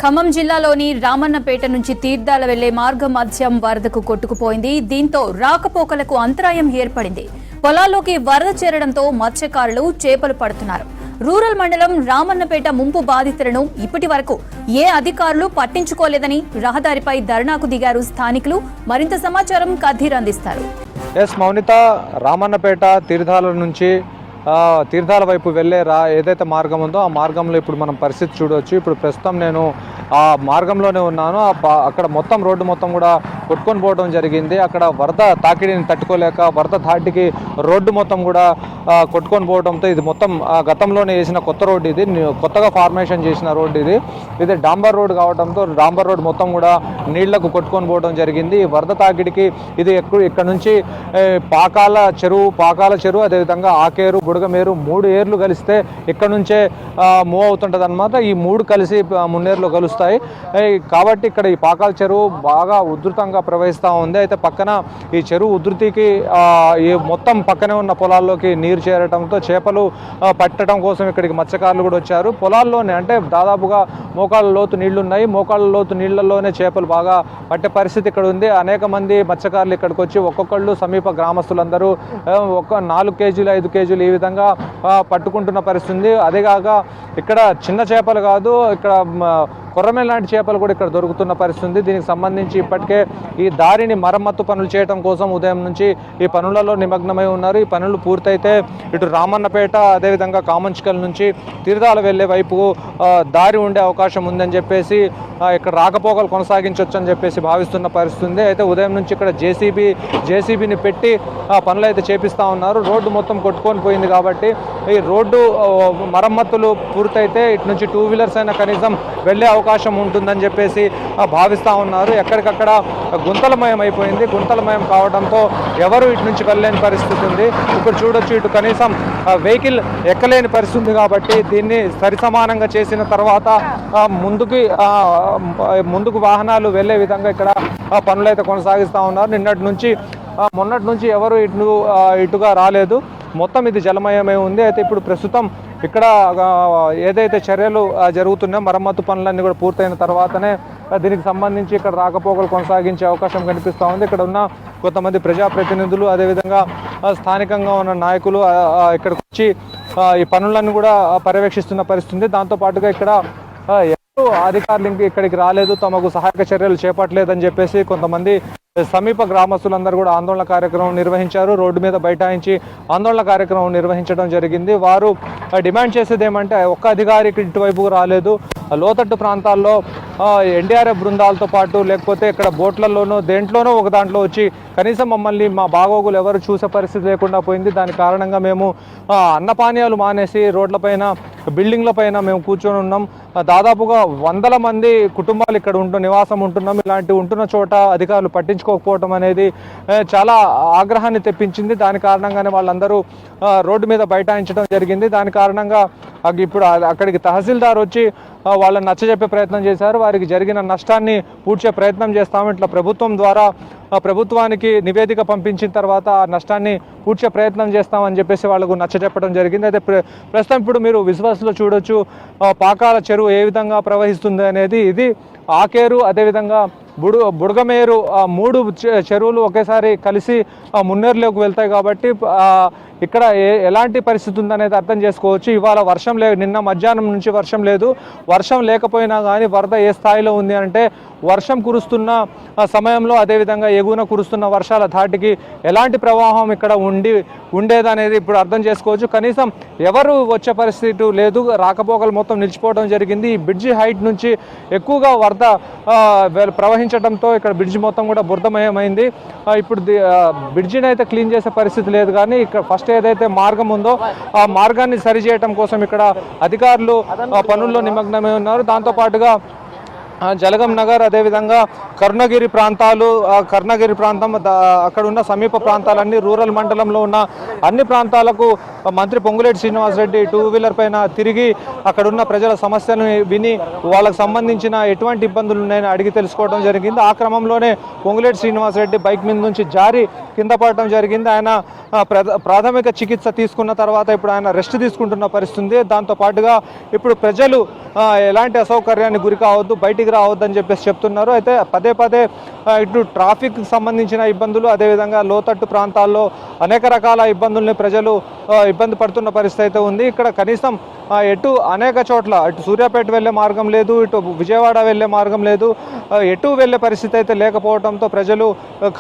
ఖమ్మం జిల్లాలోని రామన్నపేట నుంచి తీర్థాల వెళ్లే మార్గం మధ్యం వరదకు కొట్టుకుపోయింది. దీంతో రాకపోకలకు అంతరాయం ఏర్పడింది. పొలాల్లోకి వరద చేరడంతో మత్స్యకారులు చేపలు పడుతున్నారు. రూరల్ మండలం రామన్నపేట ముంపు బాధితులను ఇప్పటి వరకు ఏ అధికారులు పట్టించుకోలేదని రహదారిపై ధర్నాకు దిగారు స్థానికులు. మరింత సమాచారం కథీర్ అందిస్తారు. మౌనిత, రామన్నపేట తీర్థాల నుంచి తీర్థాల వైపు వెళ్ళే ఏదైతే మార్గం ఉందో ఆ మార్గంలో ఇప్పుడు మనం పరిస్థితి చూడవచ్చు. ఇప్పుడు ప్రస్తుతం నేను ఆ మార్గంలోనే ఉన్నాను. అక్కడ మొత్తం రోడ్డు మొత్తం కూడా కొట్టుకొని పోవడం జరిగింది. అక్కడ వరద తాకిడిని తట్టుకోలేక వరద తాటికి రోడ్డు మొత్తం కూడా కొట్టుకొని పోవడంతో ఇది మొత్తం గతంలోనే వేసిన కొత్త రోడ్డు, ఇది కొత్తగా ఫార్మేషన్ చేసిన రోడ్డు, ఇది డాంబర్ రోడ్ కావడంతో డాంబర్ రోడ్ మొత్తం కూడా నీళ్లకు కొట్టుకొని పోవడం జరిగింది. ఈ వరద తాకిడికి ఇది ఇక్కడ నుంచి పాకాల చెరువు అదేవిధంగా ఆకేరు, బుడగమేరు 3 ఏర్లు కలిస్తే ఇక్కడ నుంచే మూవ్ అవుతుంటుంది అనమాట. ఈ 3 కలిసి మున్నేరులో కలుస్తాయి. కాబట్టి ఇక్కడ ఈ పాకాల చెరువు బాగా ఉధృతంగా ప్రవహిస్తూ ఉంది. అయితే పక్కన ఈ చెరువు ఉధృతికి ఈ మొత్తం పక్కనే ఉన్న పొలాల్లోకి నీరు చేరటంతో చేపలు పట్టడం కోసం ఇక్కడికి మత్స్యకారులు కూడా వచ్చారు. పొలాల్లోనే అంటే దాదాపుగా మోకాళ్ళ లోతు నీళ్లు ఉన్నాయి. మోకాళ్ళ లోతు నీళ్లలోనే చేపలు బాగా పట్టే పరిస్థితి ఇక్కడ ఉంది. అనేక మంది మత్స్యకారులు ఇక్కడికి వచ్చి ఒక్కొక్కళ్ళు సమీప గ్రామస్తులందరూ 4 కేజీలు 5 కేజీలు ఈ విధంగా పట్టుకుంటున్న పరిస్థితి ఉంది. అదేగాక ఇక్కడ చిన్న చేపలు కాదు, ఇక్కడ కొర్రమే లాంటి చేపలు కూడా ఇక్కడ దొరుకుతున్న పరిస్థితి ఉంది. దీనికి సంబంధించి ఇప్పటికే ఈ దారిని మరమ్మత్తు పనులు చేయడం కోసం ఉదయం నుంచి ఈ పనులలో నిమగ్నమై ఉన్నారు. ఈ పనులు పూర్తయితే ఇటు రామన్నపేట అదేవిధంగా కామంచికల్ నుంచి తీర్థాలు వెళ్లే వైపు దారి ఉండే అవకాశం ఉందని చెప్పేసి ఇక్కడ రాకపోకలు కొనసాగించవచ్చు అని చెప్పేసి భావిస్తున్న పరిస్థితి ఉంది. అయితే ఉదయం నుంచి ఇక్కడ జేసీబీని పెట్టి పనులు అయితే చేపిస్తూ ఉన్నారు. రోడ్డు మొత్తం కొట్టుకొని పోయింది కాబట్టి ఈ రోడ్డు మరమ్మతులు పూర్తయితే ఇటు నుంచి 2 వీలర్స్ అయినా కనీసం వెళ్ళే అవకాశం ఉంటుందని చెప్పేసి భావిస్తూ ఉన్నారు. ఎక్కడికక్కడ గుంతలమయం అయిపోయింది. గుంతలమయం కావడంతో ఎవరు ఇటు నుంచి వెళ్ళలేని పరిస్థితి ఉంది. ఇప్పుడు చూడొచ్చు, ఇటు కనీసం వెహికల్ ఎక్కలేని పరిస్థితి ఉంది. కాబట్టి దీన్ని సరిసమానంగా చేసిన తర్వాత ముందుకు వాహనాలు వెళ్లే విధంగా ఇక్కడ పనులు అయితే కొనసాగిస్తూ ఉన్నారు. మొన్నటి నుంచి ఎవరు ఇటుగా రాలేదు. మొత్తం ఇది జలమయమై ఉంది. అయితే ఇప్పుడు ప్రస్తుతం ఇక్కడ ఏదైతే చర్యలు జరుగుతున్నాయో మరమ్మతు పనులన్నీ కూడా పూర్తయిన తర్వాతనే దీనికి సంబంధించి ఇక్కడ రాకపోకలు కొనసాగించే అవకాశం కనిపిస్తూ ఉంది. ఇక్కడ ఉన్న కొంతమంది ప్రజాప్రతినిధులు అదేవిధంగా స్థానికంగా ఉన్న నాయకులు ఇక్కడికి వచ్చి ఈ పనులన్నీ కూడా పర్యవేక్షిస్తున్న పరిస్థితి. దాంతోపాటుగా ఇక్కడ అధికారులు ఇక్కడికి రాలేదు, తమకు సహాయక చర్యలు చేపట్టలేదని చెప్పేసి కొంతమంది సమీప గ్రామస్తులందరూ కూడా ఆందోళన కార్యక్రమం నిర్వహించారు. రోడ్డు మీద బైఠాయించి ఆందోళన కార్యక్రమం నిర్వహించడం జరిగింది. వారు డిమాండ్ చేసేది ఏమంటే ఒక్క అధికారి ఇటువైపుకు రాలేదు, లోతట్టు ప్రాంతాల్లో ఎన్డీఆర్ఎఫ్ బృందాలతో పాటు లేకపోతే ఇక్కడ బోట్లలోనూ దేంట్లోనూ ఒక దాంట్లో వచ్చి కనీసం మమ్మల్ని మా బాగోగులు ఎవరు చూసే పరిస్థితి లేకుండా పోయింది. దాని కారణంగా మేము అన్నపానీయాలు మానేసి రోడ్లపైన బిల్డింగ్లపైన మేము కూర్చొని ఉన్నాం. దాదాపుగా 100 మంది కుటుంబాలు ఇక్కడ నివాసం ఉంటున్నాం. ఇలాంటి ఉంటున్న చోట అధికారులు పట్టించుకోకపోవడం అనేది చాలా ఆగ్రహాన్ని తెప్పించింది. దాని కారణంగానే వాళ్ళందరూ రోడ్డు మీద బైఠాయించడం జరిగింది. దాని కారణంగా ఇప్పుడు అక్కడికి తహసీల్దార్ వచ్చి వాళ్ళని నచ్చజెప్పే ప్రయత్నం చేశారు. వారికి జరిగిన నష్టాన్ని పూడ్చే ప్రయత్నం చేస్తాము, ఇట్లా ప్రభుత్వం ద్వారా ప్రభుత్వానికి నివేదిక పంపించిన తర్వాత ఆ నష్టాన్ని పూడ్చే ప్రయత్నం చేస్తామని చెప్పేసి వాళ్ళకు నచ్చజెప్పడం జరిగింది. అయితే ప్రస్తుతం ఇప్పుడు మీరు విశ్వాసలో చూడొచ్చు పాకాల చెరువు ఏ విధంగా ప్రవహిస్తుంది అనేది. ఇది ఆకేరు అదేవిధంగా బుడగమేరు 3 చెరువులు ఒకేసారి కలిసి మున్నేరులోకి వెళ్తాయి. కాబట్టి ఇక్కడ ఎలాంటి పరిస్థితి ఉందనేది అర్థం చేసుకోవచ్చు. ఇవాళ వర్షం నిన్న మధ్యాహ్నం నుంచి వర్షం లేదు. వర్షం లేకపోయినా కానీ వరద ఏ స్థాయిలో ఉంది అంటే వర్షం కురుస్తున్న సమయంలో అదేవిధంగా ఎగువన కురుస్తున్న వర్షాల ధాటికి ఎలాంటి ప్రవాహం ఇక్కడ ఉండేదనేది ఇప్పుడు అర్థం చేసుకోవచ్చు. కనీసం ఎవరు వచ్చే పరిస్థితి లేదు. రాకపోకలు మొత్తం నిలిచిపోవడం జరిగింది. ఈ బ్రిడ్జి హైట్ నుంచి ఎక్కువగా వరద ప్రవహించడంతో ఇక్కడ బ్రిడ్జి మొత్తం కూడా బురదమయమైంది. ఇప్పుడు బ్రిడ్జిని అయితే క్లీన్ చేసే పరిస్థితి లేదు. కానీ ఇక్కడ ఫస్ట్ ఏదైతే మార్గం ఉందో ఆ మార్గాన్ని సరిచేయటం కోసం ఇక్కడ అధికారులు పనుల్లో నిమగ్నమై ఉన్నారు. దాంతోపాటుగా జలగం నగర్, అదేవిధంగా కరుణగిరి ప్రాంతాలు, కరుణగిరి ప్రాంతం అక్కడ ఉన్న సమీప ప్రాంతాలన్నీ రూరల్ మండలంలో ఉన్న అన్ని ప్రాంతాలకు మంత్రి పొంగులేటి శ్రీనివాసరెడ్డి 2-వీలర్ పైన తిరిగి అక్కడున్న ప్రజల సమస్యలను విని వాళ్ళకు సంబంధించిన ఎటువంటి ఇబ్బందులు ఉన్నాయని అడిగి తెలుసుకోవడం జరిగింది. ఆ క్రమంలోనే పొంగులేటి శ్రీనివాసరెడ్డి బైక్ మీద నుంచి జారి కింద పడటం జరిగింది. ఆయన ప్రాథమిక చికిత్స తీసుకున్న తర్వాత ఇప్పుడు ఆయన రెస్ట్ తీసుకుంటున్న పరిస్థితి. దాంతో పాటుగా ఇప్పుడు ప్రజలు ఎలాంటి అసౌకర్యాన్ని గురి కావద్దు, బయటికి రావద్దు అని చెప్పేసి చెప్తున్నారు. అయితే పదే పదే ఇటు ట్రాఫిక్ సంబంధించిన ఇబ్బందులు, అదేవిధంగా లోతట్టు ప్రాంతాల్లో అనేక రకాల ఇబ్బందుల్ని ప్రజలు ఇబ్బంది పడుతున్న పరిస్థితి అయితే ఉంది. ఇక్కడ కనీసం ఎటు అనేక చోట్ల ఇటు సూర్యాపేట వెళ్ళే మార్గం లేదు, ఇటు విజయవాడ వెళ్ళే మార్గం లేదు, ఎటు వెళ్ళే పరిస్థితి అయితే లేకపోవడంతో ప్రజలు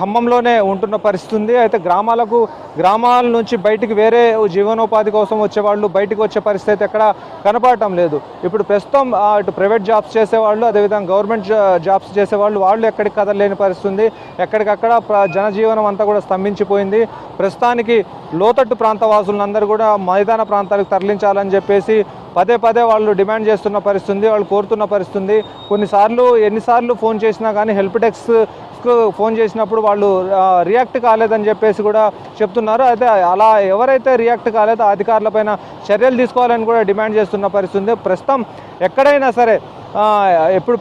ఖమ్మంలోనే ఉంటున్న పరిస్థితి ఉంది. అయితే గ్రామాల నుంచి బయటికి వేరే జీవనోపాధి కోసం వచ్చేవాళ్ళు బయటికి వచ్చే పరిస్థితి అయితే ఎక్కడ కనపడటం లేదు. ఇప్పుడు ప్రస్తుతం ఇటు ప్రైవేట్ జాబ్స్ చేసేవాళ్ళు, అదేవిధంగా గవర్నమెంట్ జాబ్స్ చేసేవాళ్ళు వాళ్ళు ఎక్కడికి కదలలేని పరిస్థితి ఉంది. ఎక్కడికక్కడ జనజీవనం అంతా కూడా స్తంభించిపోయింది. ప్రస్తుతానికి లోతట్టు ప్రాంత వాసులందరూ కూడా మైదాన ప్రాంతాలకు తరలించాలని చెప్పేసి పదే పదే వాళ్ళు డిమాండ్ చేస్తున్న పరిస్థితి, వాళ్ళు కోరుతున్న పరిస్థితి. ఎన్నిసార్లు ఫోన్ చేసినా కానీ హెల్ప్ డెస్క్కు ఫోన్ చేసినప్పుడు వాళ్ళు రియాక్ట్ కాలేదని చెప్పేసి కూడా చెప్తున్నారు. అయితే అలా ఎవరైతే రియాక్ట్ కాలేదో అధికారులపైన చర్యలు తీసుకోవాలని కూడా డిమాండ్ చేస్తున్న పరిస్థితి. ప్రస్తుతం ఎక్కడైనా సరే ఎప్పుడు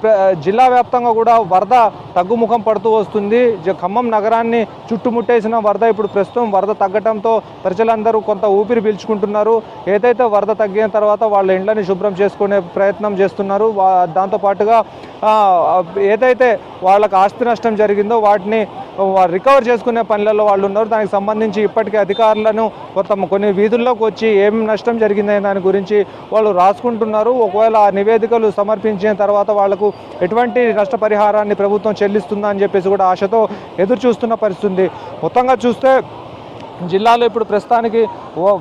జిల్లా వ్యాప్తంగా కూడా వరద తగ్గుముఖం పడుతూ వస్తుంది. ఖమ్మం నగరాన్ని చుట్టుముట్టేసిన వరద ఇప్పుడు ప్రస్తుతం వరద తగ్గడంతో ప్రజలందరూ కొంత ఊపిరి పీల్చుకుంటున్నారు. ఏదైతే వరద తగ్గిన తర్వాత వాళ్ళ ఇండ్లని శుభ్రం చేసుకునే ప్రయత్నం చేస్తున్నారు. దాంతోపాటుగా ఏదైతే వాళ్ళకి ఆస్తి నష్టం జరిగిందో వాటిని రికవర్ చేసుకునే పనులలో వాళ్ళు ఉన్నారు. దానికి సంబంధించి ఇప్పటికే అధికారులను కొన్ని వీధుల్లోకి వచ్చి ఏం నష్టం జరిగిందనే దాని గురించి వాళ్ళు రాసుకుంటున్నారు. ఒకవేళ ఆ నివేదికలు సమర్పించిన తర్వాత వాళ్లకు ఎటువంటి నష్టపరిహారాన్ని ప్రభుత్వం చెల్లిస్తుందా అని చెప్పేసి కూడా ఆశతో ఎదురు చూస్తున్న పరిస్థితి. మొత్తంగా చూస్తే జిల్లాలో ఇప్పుడు ప్రస్తుతానికి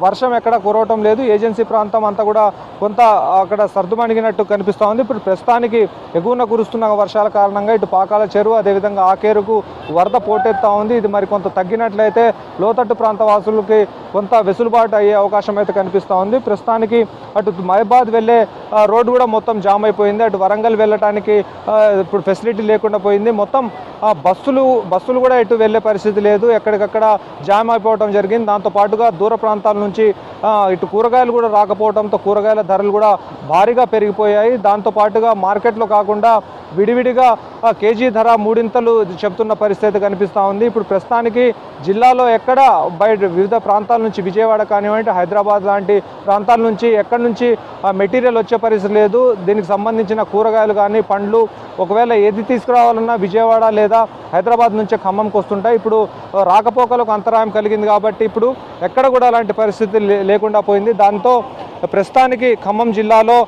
వర్షం ఎక్కడ కురవటం లేదు. ఏజెన్సీ ప్రాంతం అంతా కూడా కొంత అక్కడ సర్దుమణిగినట్టు కనిపిస్తూ ఉంది. ఇప్పుడు ప్రస్తుతానికి ఎగువన కురుస్తున్న వర్షాల కారణంగా ఇటు పాకాల చెరువు, అదేవిధంగా ఆకేరుకు వరద పోటెత్తా ఉంది. ఇది మరి కొంత తగ్గినట్లయితే లోతట్టు ప్రాంత వాసులకి కొంత వెసులుబాటు అయ్యే అవకాశం అయితే కనిపిస్తూ ఉంది. ప్రస్తుతానికి అటు మహబాద్ వెళ్ళే రోడ్డు కూడా మొత్తం జామ్ అయిపోయింది. అటు వరంగల్ వెళ్ళటానికి ఇప్పుడు ఫెసిలిటీ లేకుండా పోయింది. మొత్తం బస్సులు కూడా ఎటు వెళ్ళే పరిస్థితి లేదు, ఎక్కడికక్కడ జామ్ అయిపోవడం జరిగింది. దాంతోపాటుగా దూర ప్రాంతాల నుంచి ఇటు కూరగాయలు కూడా రాకపోవడంతో కూరగాయల ధరలు కూడా భారీగా పెరిగిపోయాయి. దాంతోపాటుగా మార్కెట్లో కాకుండా విడివిడిగా కేజీ ధర 3 చెప్తున్న పరిస్థితి కనిపిస్తూ ఉంది. ఇప్పుడు ప్రస్తుతానికి జిల్లాలో ఎక్కడ బయట వివిధ ప్రాంతాల నుంచి విజయవాడ కానివ్వండి, హైదరాబాద్ లాంటి ప్రాంతాల నుంచి ఎక్కడి నుంచి మెటీరియల్ వచ్చే పరిస్థితి లేదు. దీనికి సంబంధించిన కూరగాయలు కానీ పండ్లు ఒకవేళ ఏది తీసుకురావాలన్నా విజయవాడ లేదా హైదరాబాద్ నుంచే ఖమ్మంకి వస్తుంటాయి. ఇప్పుడు రాకపోకలకు అంతరాయం కలిగింది కాబట్టి ఇప్పుడు ఎక్కడ కూడా అలాంటి పరిస్థితి లేకుండా పోయింది. దాంతో ప్రస్తుతానికి ఖమ్మం జిల్లాలో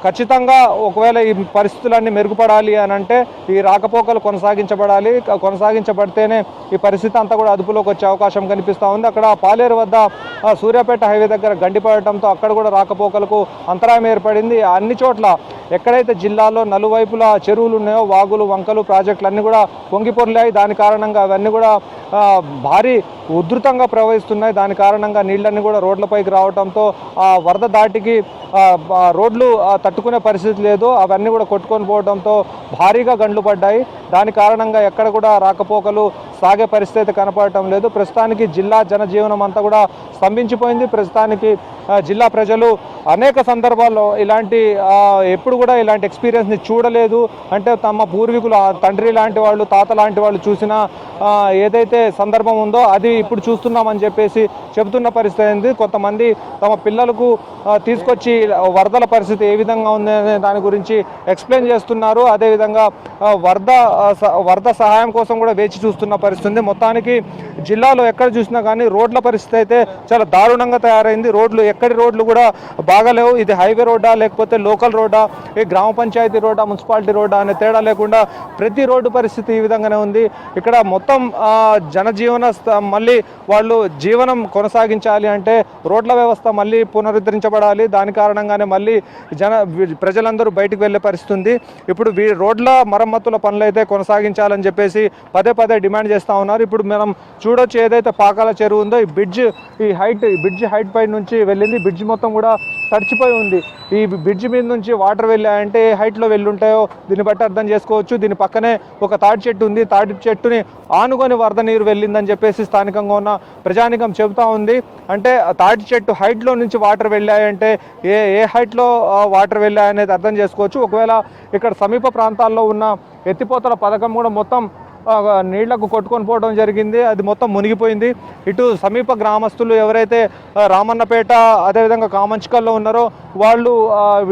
ఖచ్చితంగా ఒకవేళ ఈ పరిస్థితులన్నీ మెరుగుపడాలి అని అంటే ఈ రాకపోకలు కొనసాగించబడితేనే ఈ పరిస్థితి అంతా కూడా అదుపులోకి వచ్చే అవకాశం కనిపిస్తూ ఉంది. అక్కడ పాలేరు వద్ద సూర్యాపేట హైవే దగ్గర గండిపడటంతో అక్కడ కూడా రాకపోకలకు అంతరాయం ఏర్పడింది. అన్ని చోట్ల ఎక్కడైతే జిల్లాలో నలువైపులా చెరువులు ఉన్నాయో వాగులు, వంకలు, ప్రాజెక్టులు అన్నీ కూడా పొంగిపొర్లాయి. దాని కారణంగా అవన్నీ కూడా భారీ ఉధృతంగా ప్రవహిస్తున్నాయి. దాని కారణంగా నీళ్ళన్నీ కూడా రోడ్లపైకి రావడంతో ఆ వరద దాటికి రోడ్లు తట్టుకునే పరిస్థితి లేదు. అవన్నీ కూడా కొట్టుకొని పోవడంతో భారీగా గండ్లు పడ్డాయి. దాని కారణంగా ఎక్కడ కూడా రాకపోకలు సాగే పరిస్థితి కనపడటం లేదు. ప్రస్తుతానికి జిల్లా జనజీవనం అంతా కూడా స్తంభించిపోయింది. ప్రస్తుతానికి జిల్లా ప్రజలు అనేక సందర్భాల్లో ఎప్పుడు కూడా ఇలాంటి ఎక్స్పీరియన్స్ని చూడలేదు. అంటే తమ పూర్వీకులు తండ్రి లాంటి వాళ్ళు, తాత లాంటి వాళ్ళు చూసిన ఏదైతే సందర్భం ఉందో అది ఇప్పుడు చూస్తున్నామని చెప్పేసి చెబుతున్న పరిస్థితి అయింది. కొంతమంది తమ పిల్లలకు తీసుకొచ్చి వరదల పరిస్థితి ఏ విధంగా ఉందనే దాని గురించి ఎక్స్ప్లెయిన్ చేస్తున్నారు. అదేవిధంగా వరద సహాయం కోసం కూడా వేచి చూస్తున్న పరిస్థితి. మొత్తానికి జిల్లాలో ఎక్కడ చూసినా కానీ రోడ్ల పరిస్థితి అయితే చాలా దారుణంగా తయారైంది. ఎక్కడి రోడ్లు కూడా బాగాలేవు. ఇది హైవే రోడ్డా లేకపోతే లోకల్ రోడ్డా, ఈ గ్రామ పంచాయతీ రోడ్డా, మున్సిపాలిటీ రోడ్డా అనే తేడా లేకుండా ప్రతి రోడ్డు పరిస్థితి ఈ విధంగానే ఉంది. ఇక్కడ మొత్తం జనజీవన మళ్ళీ వాళ్ళు జీవనం కొనసాగించాలి అంటే రోడ్ల వ్యవస్థ మళ్ళీ పునరుద్ధరించబడాలి. దాని కారణంగానే మళ్ళీ ప్రజలందరూ బయటకు వెళ్ళే పరిస్థితి ఉంది. ఇప్పుడు రోడ్ల మరమ్మతుల పనులు అయితే కొనసాగించాలని చెప్పేసి పదే డిమాండ్ చేస్తూ ఉన్నారు. ఇప్పుడు మనం చూడొచ్చు ఏదైతే పాకాల చెరువు ఉందో ఈ బ్రిడ్జ్ హైట్ పై నుంచి వెళ్ళింది. బ్రిడ్జ్ మొత్తం కూడా తడిచిపోయి ఉంది. ఈ బ్రిడ్జ్ మీద నుంచి వాటర్ వెళ్ళాయంటే ఏ హైట్లో వెళ్ళుంటాయో దీన్ని బట్టి అర్థం చేసుకోవచ్చు. దీని పక్కనే ఒక తాటి చెట్టు ఉంది. తాటి చెట్టుని ఆనుకొని వరద నీరు వెళ్ళిందని చెప్పేసి స్థానికంగా ఉన్న ప్రజానికం చెబుతా ఉంది. అంటే తాటి చెట్టు హైట్లో నుంచి వాటర్ వెళ్ళాయంటే ఏ హైట్లో వాటర్ వెళ్ళాయనేది అర్థం చేసుకోవచ్చు. ఒకవేళ ఇక్కడ సమీప ప్రాంతాల్లో ఉన్న ఎత్తిపోతల పథకం కూడా మొత్తం నీళ్లకు కొట్టుకొని పోవడం జరిగింది. అది మొత్తం మునిగిపోయింది. ఇటు సమీప గ్రామస్తులు ఎవరైతే రామన్నపేట అదేవిధంగా కామంచికల్లో ఉన్నారో వాళ్ళు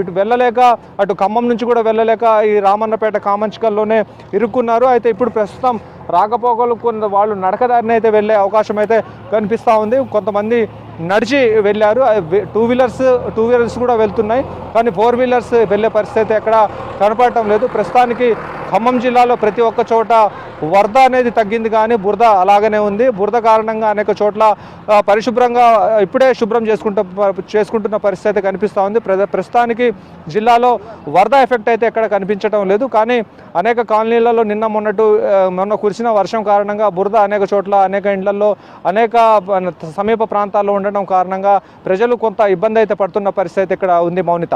ఇటు వెళ్ళలేక అటు ఖమ్మం నుంచి కూడా వెళ్ళలేక ఈ రామన్నపేట కామంచికల్లోనే ఇరుక్కున్నారు. అయితే ఇప్పుడు ప్రస్తుతం రాకపోకలు వాళ్ళు నడకదారిని అయితే వెళ్ళే అవకాశం అయితే కనిపిస్తూ ఉంది. కొంతమంది నడిచి వెళ్ళారు. టూ వీలర్స్ కూడా వెళ్తున్నాయి, కానీ 4 వీలర్స్ వెళ్ళే పరిస్థితి ఎక్కడ కనపడటం లేదు. ప్రస్తుతానికి ఖమ్మం జిల్లాలో ప్రతి ఒక్క చోట వరద అనేది తగ్గింది, కానీ బురద అలాగనే ఉంది. బురద కారణంగా అనేక చోట్ల పరిశుభ్రంగా ఇప్పుడే శుభ్రం చేసుకుంటున్న పరిస్థితి కనిపిస్తూ ఉంది. ప్రస్తుతానికి జిల్లాలో వరద ఎఫెక్ట్ అయితే ఎక్కడ కనిపించడం లేదు, కానీ అనేక కాలనీలలో మొన్న కురిసిన వర్షం కారణంగా బురద అనేక చోట్ల అనేక ఇండ్లలో అనేక సమీప ప్రాంతాల్లో ఉండడం కారణంగా ప్రజలు కొంత ఇబ్బంది అయితే పడుతున్న పరిస్థితి ఇక్కడ ఉంది. మౌనిత.